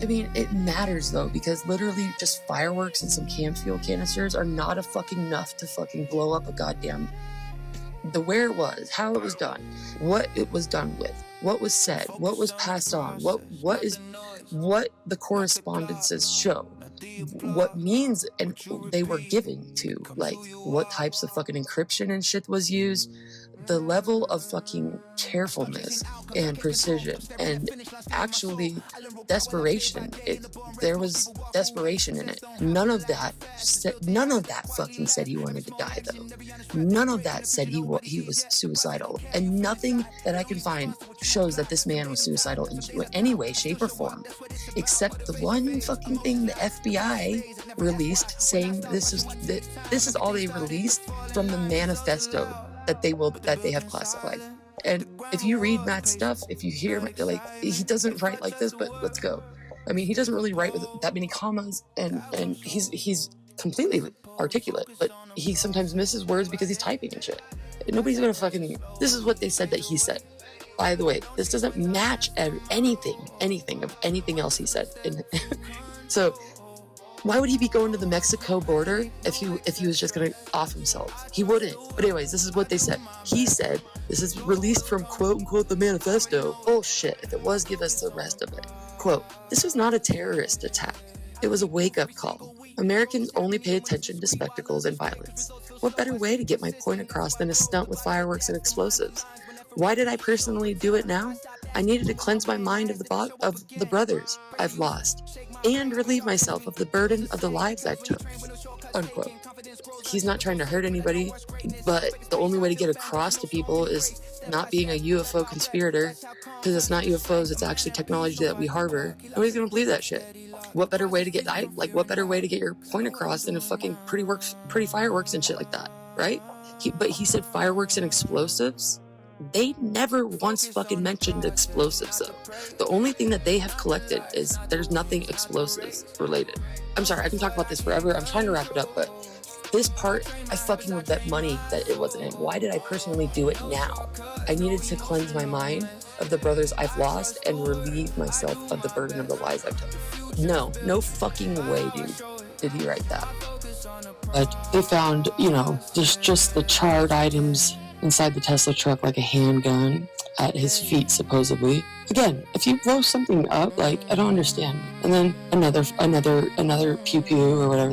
I mean, it matters though, because literally just fireworks and some cam fuel canisters are not a fucking enough to fucking blow up a goddamn... where it was, how it was done, what it was done with, what was said, what was passed on, what the correspondences show, what means and they were given to, like what types of fucking encryption and shit was used, the level of fucking carefulness and precision and actually desperation. There was desperation in it. None of that fucking said he wanted to die though. None of that said he was suicidal, and nothing that I can find shows that this man was suicidal in any way, shape, or form, except the one fucking thing the FBI released saying this is all they released from the manifesto that they have classified. And if you read Matt's stuff, if you hear, like, he doesn't write like this, but let's go. I mean, he doesn't really write with that many commas, and he's completely articulate, but he sometimes misses words because he's typing and shit. Nobody's gonna fucking... This is what they said that he said. By the way, this doesn't match anything of anything else he said. So why would he be going to the Mexico border if he was just gonna off himself? He wouldn't. But anyways, this is what they said. He said, this is released from quote unquote the manifesto. Bullshit. If it was, give us the rest of it. Quote, this was not a terrorist attack. It was a wake-up call. Americans only pay attention to spectacles and violence. What better way to get my point across than a stunt with fireworks and explosives? Why did I personally do it now? I needed to cleanse my mind of the brothers I've lost and relieve myself of the burden of the lives I took. Unquote. He's not trying to hurt anybody, but the only way to get across to people is not being a UFO conspirator, because it's not UFOs, it's actually technology that we harbor. Nobody's gonna believe that shit. What better way to get your point across than a fucking pretty fireworks and shit like that, right? But he said fireworks and explosives. They never once fucking mentioned explosives though. The only thing that they have collected is there's nothing explosives related. I'm sorry, I can talk about this forever. I'm trying to wrap it up, but this part, I fucking would bet money that it wasn't in. Why did I personally do it now? I needed to cleanse my mind of the brothers I've lost and relieve myself of the burden of the lies I've told. No fucking way, dude, did he write that. But they found, just the charred items inside the Tesla truck, like a handgun at his feet, supposedly. Again, if you blow something up, like, I don't understand. And then another pew-pew or whatever,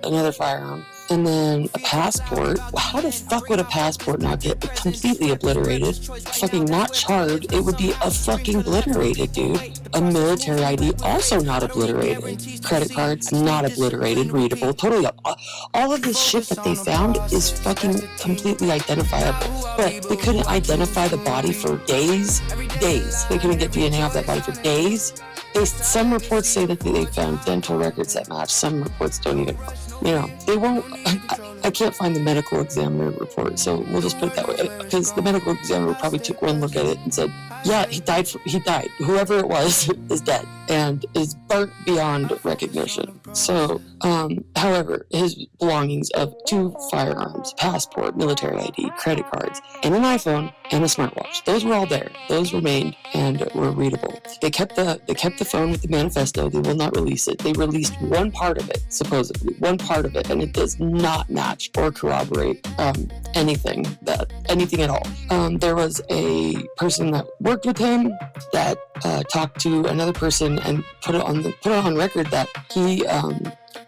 another firearm. And then a passport. How the fuck would a passport not get completely obliterated? Fucking not charred, it would be a fucking obliterated, dude. A military ID, also not obliterated. Credit cards, not obliterated, readable, totally. All of this shit that they found is fucking completely identifiable. But they couldn't identify the body for days. They couldn't get DNA off that body for days. Some reports say that they found dental records that match. Some reports don't even, they won't. I can't find the medical examiner report, so we'll just put it that way. Because the medical examiner probably took one look at it and said, yeah, he died. Whoever it was is dead and is burnt beyond recognition. So, however, his belongings of 2 firearms, passport, military ID, credit cards, and an iPhone and a smartwatch, those were all there. Those remained and were readable. They kept the phone with the manifesto. They will not release it. They released one part of it, supposedly, and it does not match or corroborate anything at all. There was a person that worked with him that talked to another person and put it on record that he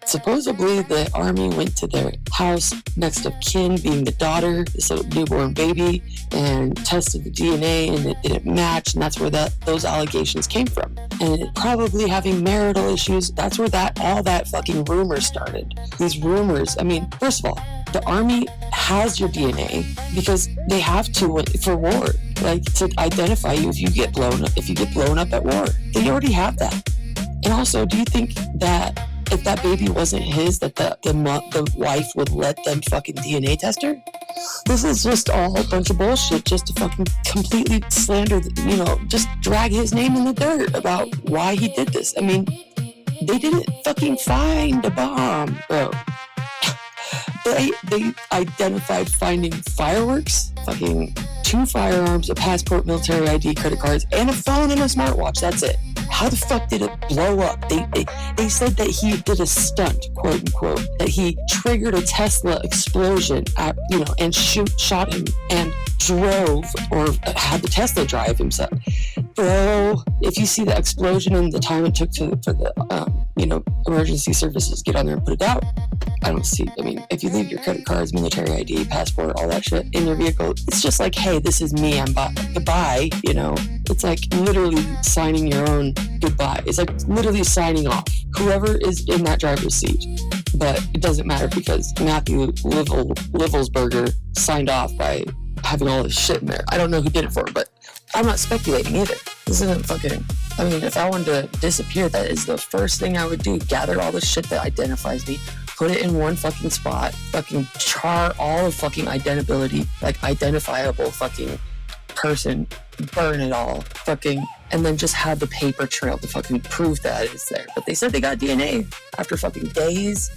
supposedly the army went to their house next of kin, being the daughter, this newborn baby, and tested the DNA, and it didn't match, and that's where those allegations came from. And probably having marital issues, that's where all that fucking rumor started. These rumors, I mean, first of all, the army has your DNA because they have to for war, like to identify you if you get blown up at war. They already have that. And also, do you think that if that baby wasn't his, that the wife would let them fucking DNA test her? This is just all a bunch of bullshit just to fucking completely slander, just drag his name in the dirt about why he did this. I mean, they didn't fucking find a bomb, bro. They identified finding fireworks, fucking 2 firearms, a passport, military ID, credit cards, and a phone and a smartwatch. That's it. how the fuck did it blow up? They said that he did a stunt, quote unquote, that he triggered a Tesla explosion at, and shot him and drove, or had the Tesla drive himself. Bro, if you see the explosion and the time it took for the emergency services get on there and put it out, if you leave your credit cards, military ID, passport, all that shit in your vehicle, it's just like, hey, this is me, I'm goodbye, It's like literally signing your own goodbye. It's like literally signing off. Whoever is in that driver's seat. But it doesn't matter because Matthew Livelsberger signed off by having all this shit in there. I don't know who did it for him, but I'm not speculating either. This isn't fucking... if I wanted to disappear, that is the first thing I would do. Gather all the shit that identifies me, put it in one fucking spot, fucking char all of fucking identibility, like identifiable fucking person, burn it all, fucking, and then just have the paper trail to fucking prove that it's there. But they said they got DNA after fucking days,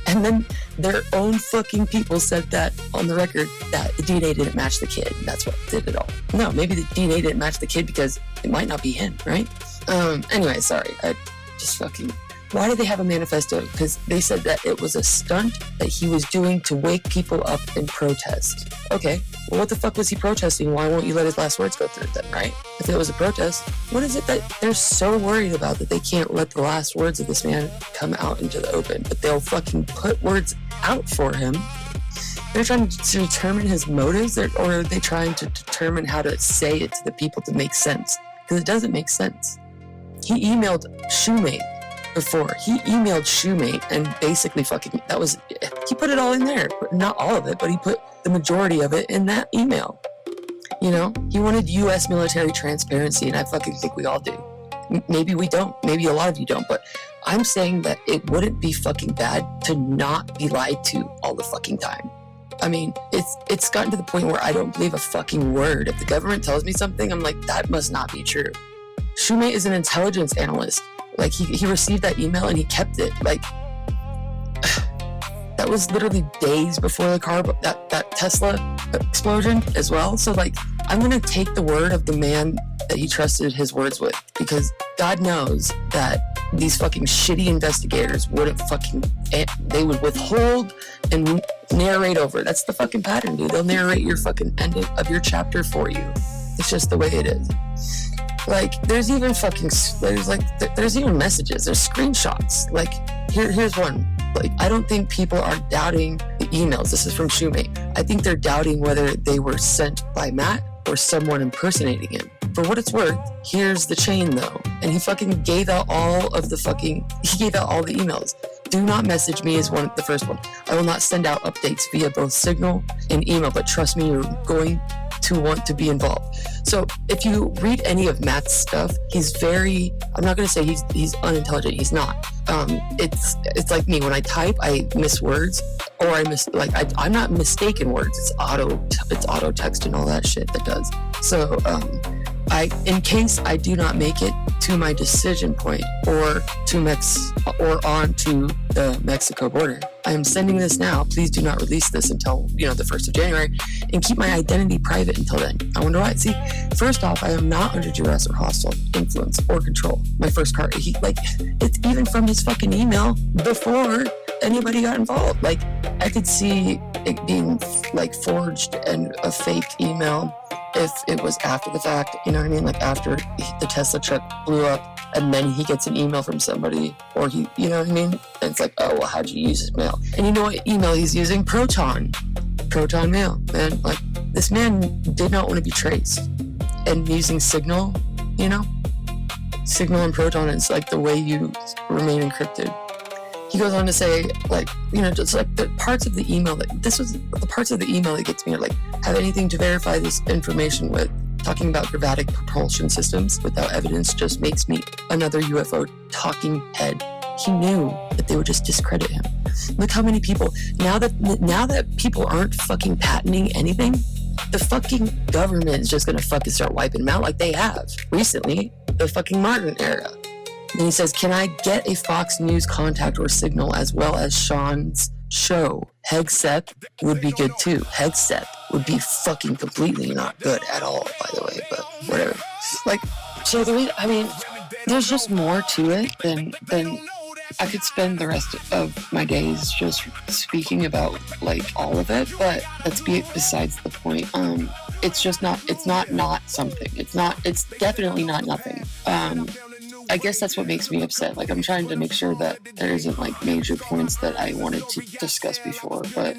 and then their own fucking people said that on the record that the DNA didn't match the kid, and that's what did it all. No, maybe the DNA didn't match the kid because it might not be him, right? Anyway, sorry, I just fucking... Why did they have a manifesto? Because they said that it was a stunt that he was doing to wake people up in protest. Okay, well, what the fuck was he protesting? Why won't you let his last words go through then, right? If it was a protest, what is it that they're so worried about that they can't let the last words of this man come out into the open? But they'll fucking put words out for him. They're trying to determine his motives, or are they trying to determine how to say it to the people to make sense? Because it doesn't make sense. He emailed Shoemate before. He emailed Shoemate and basically he put it all in there. Not all of it, but he put the majority of it in that email. He wanted U.S. military transparency, and I fucking think we all do. Maybe we don't. Maybe a lot of you don't, but I'm saying that it wouldn't be fucking bad to not be lied to all the fucking time. It's gotten to the point where I don't believe a fucking word. If the government tells me something, I'm like, that must not be true. Shoemate is an intelligence analyst. Like, he received that email and he kept it. Like, that was literally days before that Tesla explosion as well. So, like, I'm going to take the word of the man that he trusted his words with, because God knows that these fucking shitty investigators they would withhold and narrate over. That's the fucking pattern, dude. They'll narrate your fucking end of your chapter for you. It's just the way it is. Like, there's even messages, there's screenshots. Like, here's one. Like, I don't think people are doubting the emails. This is from Shoemate. I think they're doubting whether they were sent by Matt or someone impersonating him. For what it's worth, here's the chain though. And he fucking gave out all the emails. Do not message me is the first one. I will not send out updates via both Signal and email, but trust me, you're going to want to be involved. So if you read any of Matt's stuff, he's very, I'm not going to say he's unintelligent. He's not. It's like me. When I type, I miss words, or I'm not mistaken words. It's auto text and all that shit that does. So, in case I do not make it to my decision point or on to the Mexico border, I am sending this now. Please do not release this until, the 1st of January, and keep my identity private until then. I wonder why. See, first off, I am not under duress or hostile influence or control. My first card, it's even from his fucking email before anybody got involved. Like, I could see it being forged and a fake email if it was after the fact, you know what I mean? Like, after the Tesla truck blew up, and then he gets an email from somebody, or you know what I mean? And it's like, oh, well, how'd you use his mail? And you know what email he's using? Proton mail, man. Like, this man did not want to be traced. And using Signal, Signal and Proton is like the way you remain encrypted. He goes on to say, just like the parts of the email the parts of the email that gets me are like, have anything to verify this information with. Talking about gravitic propulsion systems without evidence just makes me another UFO talking head. He knew that they would just discredit him. Look how many people, now that people aren't fucking patenting anything, the fucking government is just gonna fucking start wiping them out like they have recently, the fucking Martin era. And he says, can I get a Fox News contact or Signal as well as Sean's show? Hegseth would be good too. Hegseth would be fucking completely not good at all, by the way, but whatever. Like, so there's just more to it than I could spend the rest of my days just speaking about like all of it, but that's besides the point. It's just not. It's not something. It's definitely not nothing. I guess that's what makes me upset. Like, I'm trying to make sure that there isn't like major points that I wanted to discuss before. But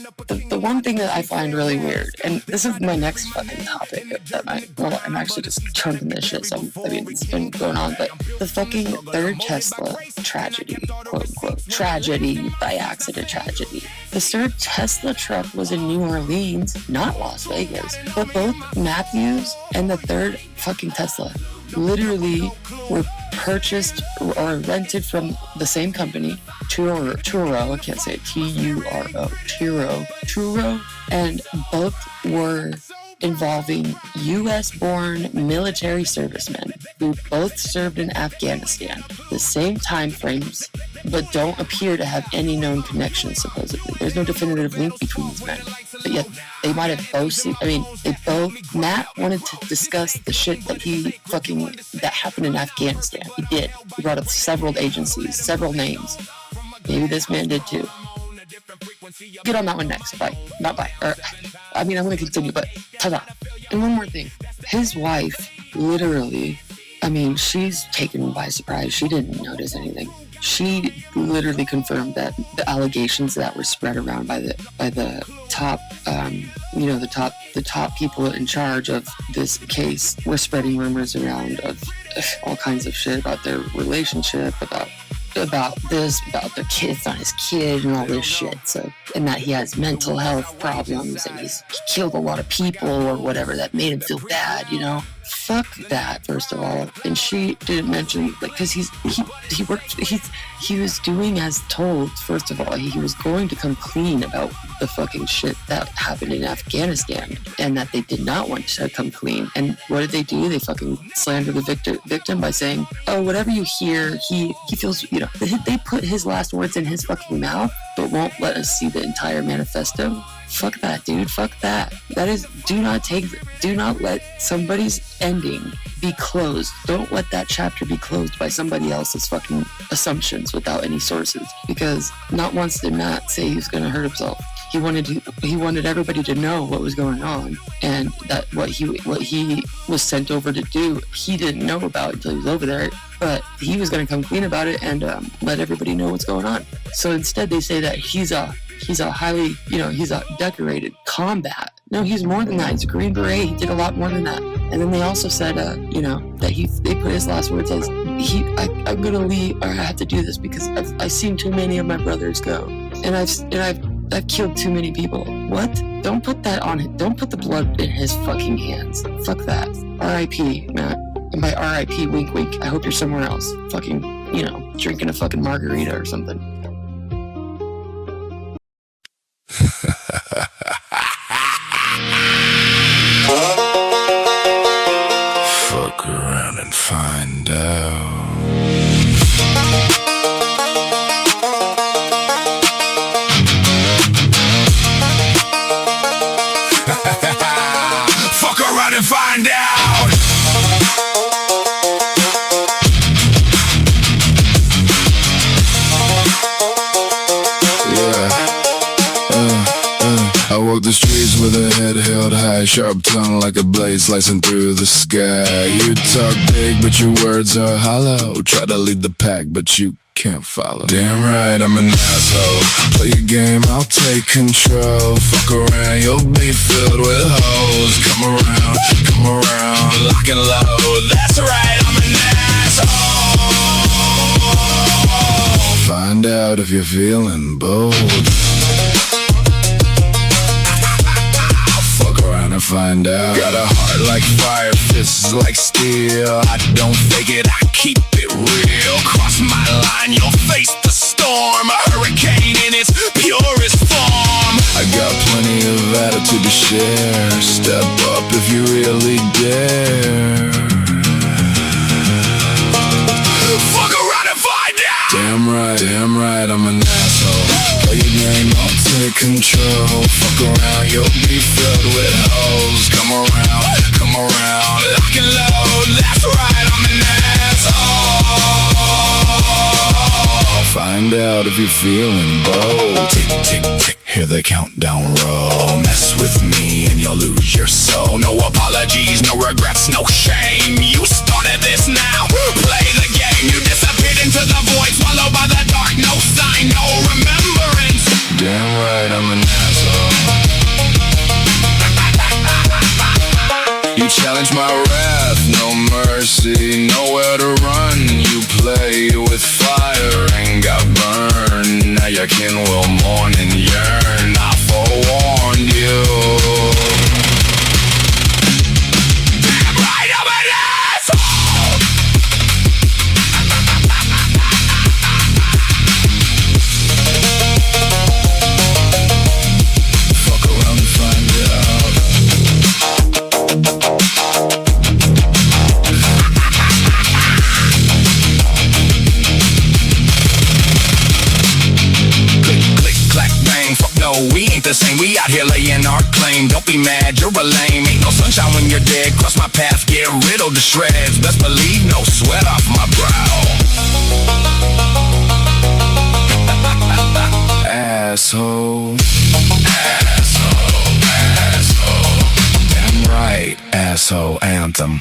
the one thing that I find really weird, and this is my next fucking topic that I'm actually just chunking this shit. So I mean, it's been going on, but the fucking third Tesla tragedy, quote unquote, tragedy by accident tragedy. The third Tesla truck was in New Orleans, not Las Vegas, but both Matthews and the third fucking Tesla literally were purchased or rented from the same company, Turo, I can't say it, T-U-R-O, Turo, and both were involving U.S.-born military servicemen who both served in Afghanistan, the same time frames, but don't appear to have any known connections, supposedly. There's no definitive link between these men, but yet they might have both, Matt wanted to discuss the shit that happened in Afghanistan. He did. He brought up several agencies, several names. Maybe this man did too. Get on that one next. Bye. Not bye. I'm going to continue, but ta-da. And one more thing. His wife, literally, she's taken by surprise. She didn't notice anything. She literally confirmed that the allegations that were spread around by the top, the top people in charge of this case were spreading rumors around of all kinds of shit about their relationship, about this, about their kids on his kid and all this shit. So, and that he has mental health problems and he killed a lot of people or whatever that made him feel bad, you know? Fuck that, first of all. And she didn't mention, like, because he was doing as told. First of all, he was going to come clean about the fucking shit that happened in Afghanistan and that they did not want to come clean. And what did they do? They fucking slandered the victim by saying, oh, whatever you hear, he feels, you know, they put his last words in his fucking mouth, but won't let us see the entire manifesto. Fuck that, dude. Fuck that. That is, do not let somebody's ending be closed. Don't let that chapter be closed by somebody else's fucking assumptions without any sources. Because not once did Matt say he was going to hurt himself. He wanted everybody to know what was going on, and that what he was sent over to do, he didn't know about until he was over there. But he was going to come clean about it and let everybody know what's going on. So instead, they say that he's a highly, he's a decorated combat. No, he's more than that. He's a Green Beret. He did a lot more than that. And then they also said, that they put his last words as, I'm gonna leave, or I have to do this because I've seen too many of my brothers go, and I've killed too many people. What? Don't put that on him. Don't put the blood in his fucking hands. Fuck that. R.I.P. Matt. And by R.I.P. wink wink, I hope you're somewhere else. Fucking, drinking a fucking margarita or something. Fuck around and find out. Fuck around and find out. I walk the streets with a head held high, sharp tongue like a blade slicing through the sky. You talk big, but your words are hollow. Try to lead the pack, but you can't follow. Damn right, I'm an asshole. Play your game, I'll take control. Fuck around, you'll be filled with hoes. Come around, lock and load. That's right, I'm an asshole. Find out if you're feeling bold. To find out. Got a heart like fire, fists like steel. I don't fake it, I keep it real. Cross my line, you'll face the storm. A hurricane in its purest form. I got plenty of attitude to share. Step up if you really dare. Fuck around and find out. Damn right, I'm an asshole. Play your game, I'll take control. Fuck around, you'll be filled with hoes. Come around, lock and load. That's right, I'm an asshole. find out if you're feeling bold. Tick, tick, tick, hear the countdown roll. Mess with me and you'll lose your soul. No apologies, no regrets, no shame. You started this now, play the game. You disappeared into the void, swallowed by the dark. No sign, no remembrance. Damn right, I'm an asshole. You challenge my wrath, no mercy, nowhere to run. You played with fire and got burned. Now your kin will mourn and yearn. I forewarned you. Damn right, I'm an asshole. Fuck around and find out. We ain't the same, we out here laying our claim. Don't be mad, you're a lame. Ain't no sunshine when you're dead. Cross my path, get riddled to shreds. Best believe no sweat off my brow. Asshole. Asshole, asshole. Damn right, asshole anthem.